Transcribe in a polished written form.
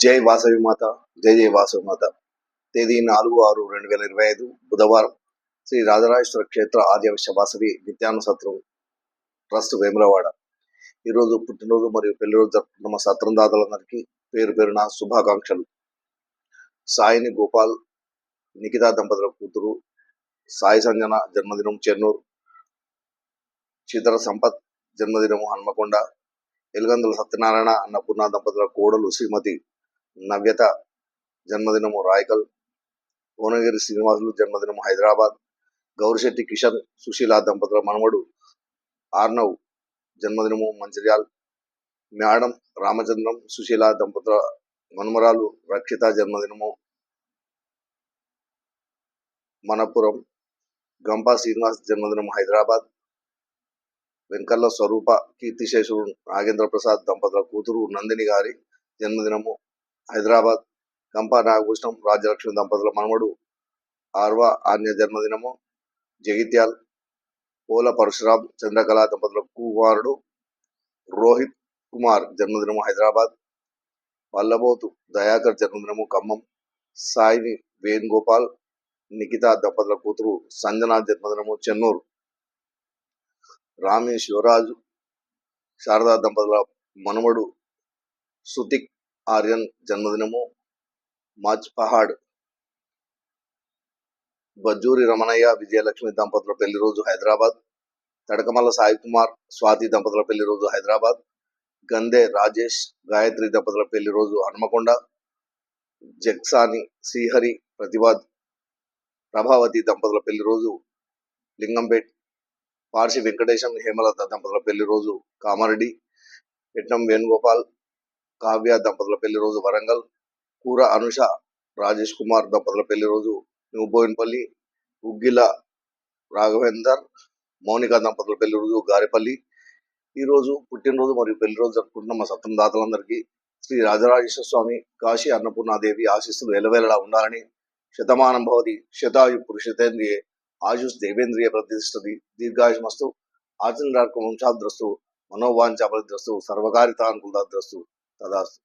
జై వాసవి మాత, జై జై వాసవి మాత. తేదీ 4/6/2025 బుధవారం. శ్రీ రాజరాజేశ్వర క్షేత్ర ఆర్యవైశ్య వాసవి నిత్యాన్న సత్రం ట్రస్ట్ వేములవాడ. ఈరోజు పుట్టినరోజు మరియు పెళ్లి రోజు జరుపుకున్న మా సత్రం దాతలందరికీ పేరు పేరున శుభాకాంక్షలు. సాయిని గోపాల్, నిఖితా దంపతుల కూతురు సాయి సంజన జన్మదినం చెన్నూరు. చితర సంపత్ జన్మదినము హన్మకొండ. ఎలుగందుల సత్యనారాయణ అన్నపూర్ణ దంపతుల కోడలు శ్రీమతి నవ్యత జన్మదినము రాయకల్. భువనగిరి శ్రీనివాసులు జన్మదినము హైదరాబాద్. గౌరిశెట్టి కిషన్ సుశీల దంపతుల మనవడు ఆర్నవ్ జన్మదినము మంచిర్యాల్. మేడం రామచంద్రం సుశీల దంపతుల మనుమరాలు రక్షిత జన్మదినము మనపురం. గంపా శ్రీనివాస్ జన్మదినము హైదరాబాద్. వెంకల్ల స్వరూప కీర్తిశేషుడు నాగేంద్ర ప్రసాద్ దంపతుల కూతురు నందిని గారి జన్మదినము హైదరాబాద్. గంపా నాగభూషణం రాజ్యలక్ష్మి దంపతుల మనవడు ఆర్వ ఆన్య జన్మదినము జగిత్యాల్. పోల పరశురాం చంద్రకళ దంపతుల కుమారుడు రోహిత్ కుమార్ జన్మదినము హైదరాబాద్. వల్లబోతు దయాకర్ జన్మదినము ఖమ్మం. సాయిని వేణుగోపాల్ నిఖిత దంపతుల కూతురు సంజన జన్మదినము చెన్నూరు. రామి శివరాజు శారదా దంపతుల మనవడు సుతిక్ ఆర్యన్ జన్మదినము మాచ్ పహాడ్. బజ్జూరి రమణయ్య విజయలక్ష్మి దంపతుల పెళ్లి రోజు హైదరాబాద్. తడకమల్ల సాయి కుమార్ స్వాతి దంపతుల పెళ్లి రోజు హైదరాబాద్. గంధే రాజేష్ గాయత్రి దంపతుల పెళ్లి రోజు హన్మకొండ. జగ్సాని శ్రీహరి ప్రతిభా ప్రభావతి దంపతుల పెళ్లి రోజు లింగంపేట్. పార్సి వెంకటేశం హేమలత దంపతుల పెళ్లి రోజు కామారెడ్డి. ఎట్నం వేణుగోపాల్ కావ్య దంపతుల పెళ్లి రోజు వరంగల్. కూర అనుష రాజేష్ కుమార్ దంపతుల పెళ్లి రోజు న్యూబోయిన్పల్లి. ఉగ్గిల రాఘవేందర్ మౌనిక దంపతుల పెళ్లి రోజు గారిపల్లి. ఈరోజు పుట్టినరోజు మరియు పెళ్లి రోజు జరుపుకుంటున్న మా సత్రం దాతలందరికీ శ్రీ రాజరాజేశ్వర స్వామి కాశీ అన్నపూర్ణాదేవి ఆశీస్సులు ఎలవేళలా ఉండాలని, శతమానం భవతి శతాయు పురుషతేంద్రియే ఆయుష్ దేవేంద్రియ ప్రతిష్టతి దీర్ఘాయుష్మస్తు ఆచంద్రార్క వంశాద్రస్తు మనోవాంఛాపరిద్రస్తు సర్వకారితానుకూలద్రస్తు తదాస్తు.